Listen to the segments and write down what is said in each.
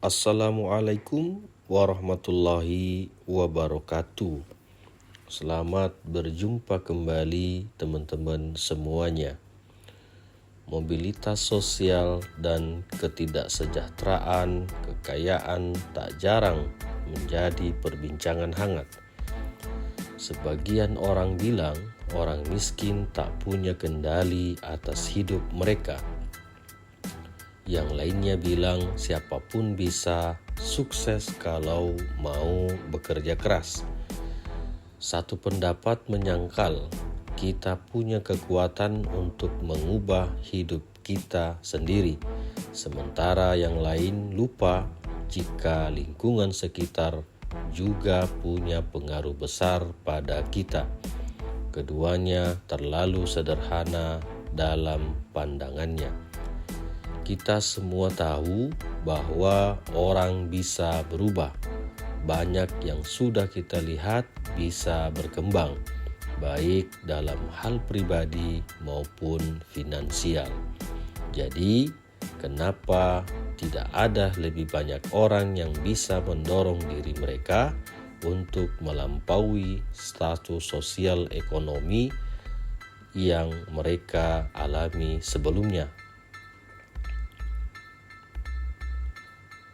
Assalamualaikum warahmatullahi wabarakatuh. Selamat berjumpa kembali teman-teman semuanya. Mobilitas sosial dan ketidaksejahteraan, kekayaan tak jarang menjadi perbincangan hangat. Sebagian orang bilang orang miskin tak punya kendali atas hidup mereka. Yang lainnya bilang siapapun bisa sukses kalau mau bekerja keras. Satu pendapat menyangkal kita punya kekuatan untuk mengubah hidup kita sendiri, sementara yang lain lupa jika lingkungan sekitar juga punya pengaruh besar pada kita. Keduanya terlalu sederhana dalam pandangannya. Kita semua tahu bahwa orang bisa berubah. Banyak yang sudah kita lihat bisa berkembang, baik dalam hal pribadi maupun finansial. Jadi, kenapa tidak ada lebih banyak orang yang bisa mendorong diri mereka untuk melampaui status sosial ekonomi yang mereka alami sebelumnya?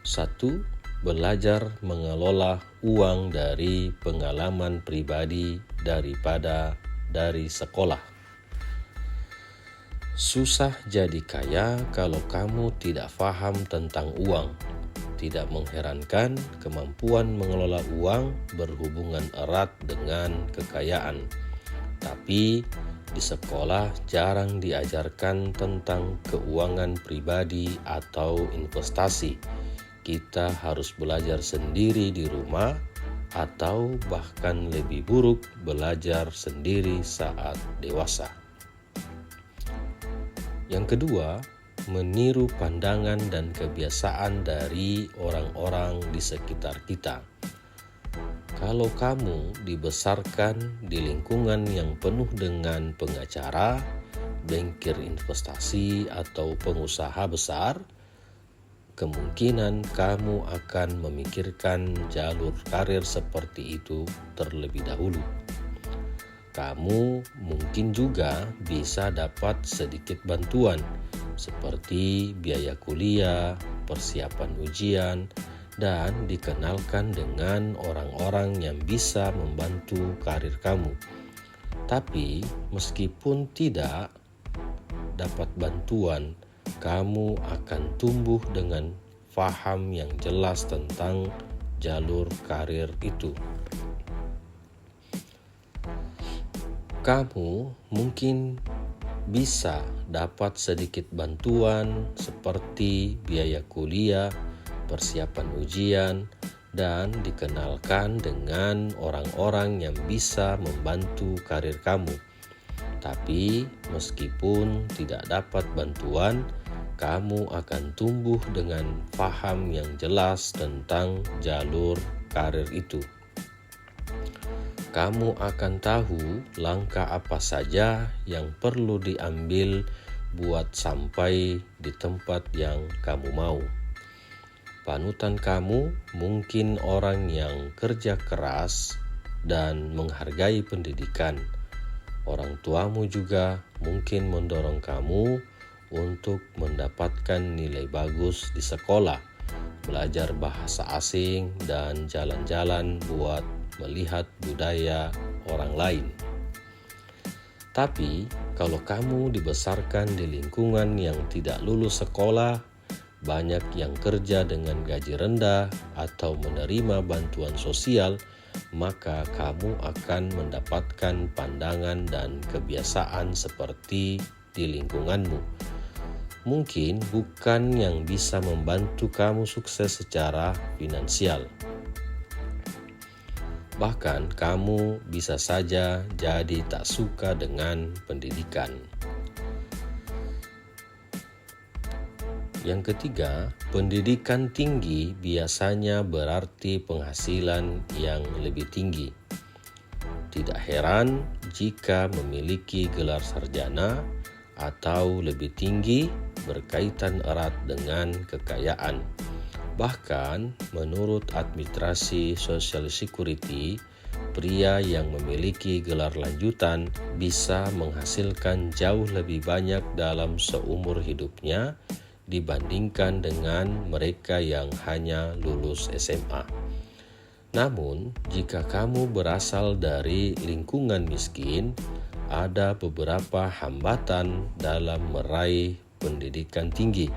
1. Belajar mengelola uang dari pengalaman pribadi daripada dari sekolah. Susah jadi kaya kalau kamu tidak paham tentang uang. Tidak mengherankan kemampuan mengelola uang berhubungan erat dengan kekayaan. Tapi di sekolah jarang diajarkan tentang keuangan pribadi atau investasi. Kita harus belajar sendiri di rumah atau bahkan lebih buruk belajar sendiri saat dewasa. Yang kedua, meniru pandangan dan kebiasaan dari orang-orang di sekitar kita. Kalau kamu dibesarkan di lingkungan yang penuh dengan pengacara, bankir investasi atau pengusaha besar, kemungkinan kamu akan memikirkan jalur karir seperti itu terlebih dahulu. Kamu mungkin juga bisa dapat sedikit bantuan seperti biaya kuliah, persiapan ujian, dan dikenalkan dengan orang-orang yang bisa membantu karir kamu. Tapi meskipun tidak dapat bantuan, kamu akan tumbuh dengan paham yang jelas tentang jalur karir itu. Kamu mungkin bisa dapat sedikit bantuan seperti biaya kuliah, persiapan ujian, dan dikenalkan dengan orang-orang yang bisa membantu karir kamu. Tapi meskipun tidak dapat bantuan, kamu akan tumbuh dengan paham yang jelas tentang jalur karir itu. Kamu akan tahu langkah apa saja yang perlu diambil buat sampai di tempat yang kamu mau. Panutan kamu mungkin orang yang kerja keras dan menghargai pendidikan. Orang tuamu juga mungkin mendorong kamu untuk mendapatkan nilai bagus di sekolah, belajar bahasa asing, dan jalan-jalan buat melihat budaya orang lain. Tapi kalau kamu dibesarkan di lingkungan yang tidak lulus sekolah, banyak yang kerja dengan gaji rendah atau menerima bantuan sosial, maka kamu akan mendapatkan pandangan dan kebiasaan seperti di lingkunganmu. Mungkin bukan yang bisa membantu kamu sukses secara finansial. Bahkan kamu bisa saja jadi tak suka dengan pendidikan. Yang ketiga, pendidikan tinggi biasanya berarti penghasilan yang lebih tinggi. Tidak heran jika memiliki gelar sarjana atau lebih tinggi berkaitan erat dengan kekayaan. Bahkan, menurut administrasi Social Security, pria yang memiliki gelar lanjutan bisa menghasilkan jauh lebih banyak dalam seumur hidupnya dibandingkan dengan mereka yang hanya lulus SMA. Namun, jika kamu berasal dari lingkungan miskin, ada beberapa hambatan dalam meraih pendidikan tinggi.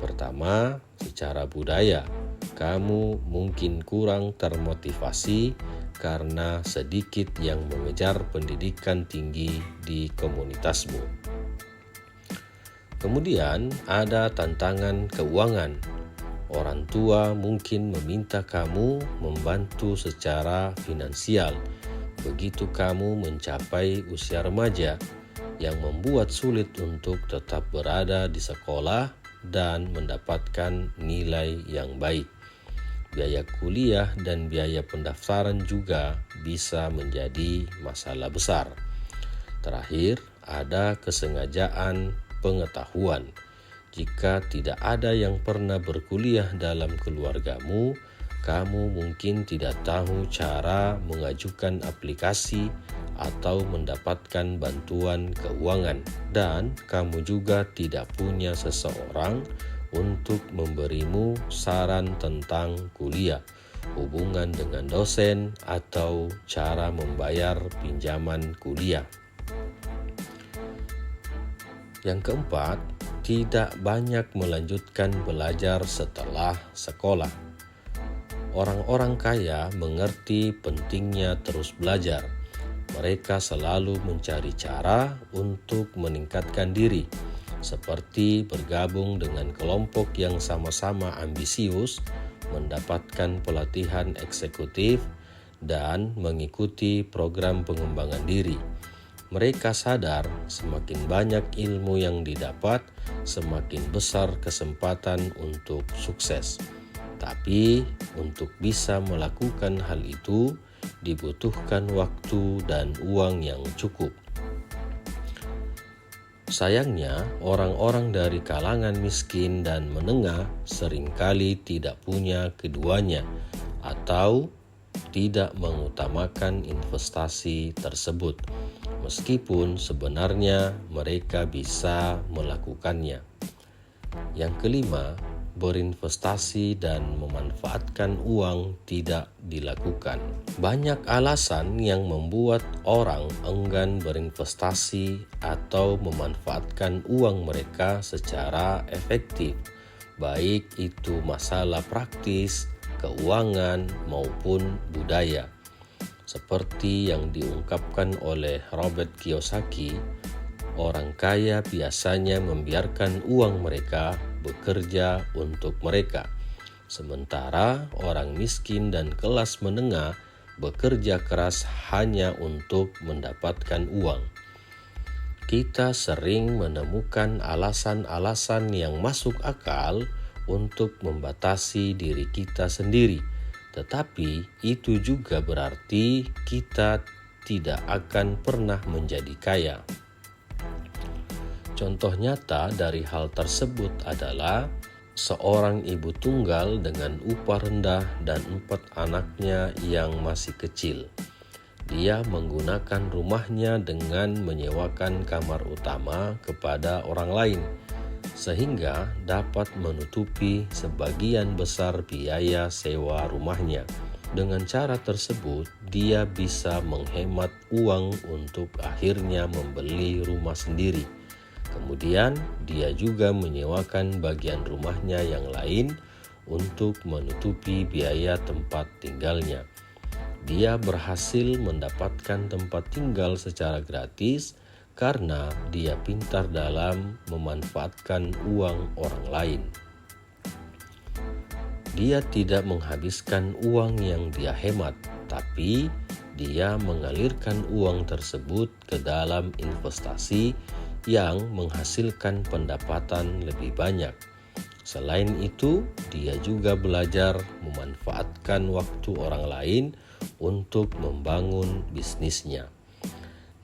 Pertama, secara budaya, kamu mungkin kurang termotivasi karena sedikit yang mengejar pendidikan tinggi di komunitasmu. Kemudian ada tantangan keuangan. Orang tua mungkin meminta kamu membantu secara finansial begitu kamu mencapai usia remaja, yang membuat sulit untuk tetap berada di sekolah dan mendapatkan nilai yang baik. Biaya kuliah dan biaya pendaftaran juga bisa menjadi masalah besar. Terakhir, ada kesengajaan pengetahuan. Jika tidak ada yang pernah berkuliah dalam keluargamu, kamu mungkin tidak tahu cara mengajukan aplikasi atau mendapatkan bantuan keuangan, dan kamu juga tidak punya seseorang untuk memberimu saran tentang kuliah, hubungan dengan dosen, atau cara membayar pinjaman kuliah. Yang keempat, tidak banyak melanjutkan belajar setelah sekolah. Orang-orang kaya mengerti pentingnya terus belajar. Mereka selalu mencari cara untuk meningkatkan diri, seperti bergabung dengan kelompok yang sama-sama ambisius, mendapatkan pelatihan eksekutif, dan mengikuti program pengembangan diri. Mereka sadar semakin banyak ilmu yang didapat, semakin besar kesempatan untuk sukses. Tapi untuk bisa melakukan hal itu, dibutuhkan waktu dan uang yang cukup. Sayangnya, orang-orang dari kalangan miskin dan menengah seringkali tidak punya keduanya atau tidak mengutamakan investasi tersebut, meskipun sebenarnya mereka bisa melakukannya. Yang kelima, berinvestasi dan memanfaatkan uang tidak dilakukan. Banyak alasan yang membuat orang enggan berinvestasi atau memanfaatkan uang mereka secara efektif, baik itu masalah praktis, keuangan, maupun budaya. Seperti yang diungkapkan oleh Robert Kiyosaki, orang kaya biasanya membiarkan uang mereka bekerja untuk mereka, sementara orang miskin dan kelas menengah bekerja keras hanya untuk mendapatkan uang. Kita sering menemukan alasan-alasan yang masuk akal untuk membatasi diri kita sendiri, tetapi itu juga berarti kita tidak akan pernah menjadi kaya. Contoh nyata dari hal tersebut adalah seorang ibu tunggal dengan upah rendah dan 4 anaknya yang masih kecil. Dia menggunakan rumahnya dengan menyewakan kamar utama kepada orang lain, sehingga dapat menutupi sebagian besar biaya sewa rumahnya. Dengan cara tersebut, dia bisa menghemat uang untuk akhirnya membeli rumah sendiri. Kemudian, dia juga menyewakan bagian rumahnya yang lain untuk menutupi biaya tempat tinggalnya. Dia berhasil mendapatkan tempat tinggal secara gratis karena dia pintar dalam memanfaatkan uang orang lain. Dia tidak menghabiskan uang yang dia hemat, tapi dia mengalirkan uang tersebut ke dalam investasi yang menghasilkan pendapatan lebih banyak. Selain itu, dia juga belajar memanfaatkan waktu orang lain untuk membangun bisnisnya.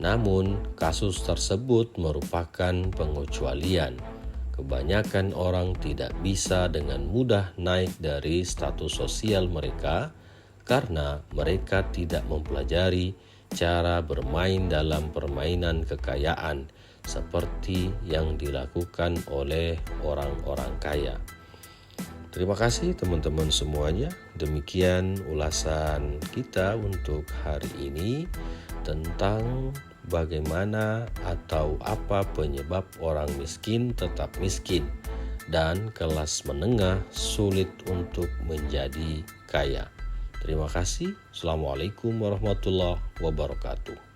Namun, kasus tersebut merupakan pengecualian. kebanyakan orang tidak bisa dengan mudah naik dari status sosial mereka karena mereka tidak mempelajari cara bermain dalam permainan kekayaan seperti yang dilakukan oleh orang-orang kaya. Terima kasih teman-teman semuanya. Demikian ulasan kita untuk hari ini tentang bagaimana atau apa penyebab orang miskin tetap miskin dan kelas menengah sulit untuk menjadi kaya. Terima kasih. Assalamualaikum warahmatullahi wabarakatuh.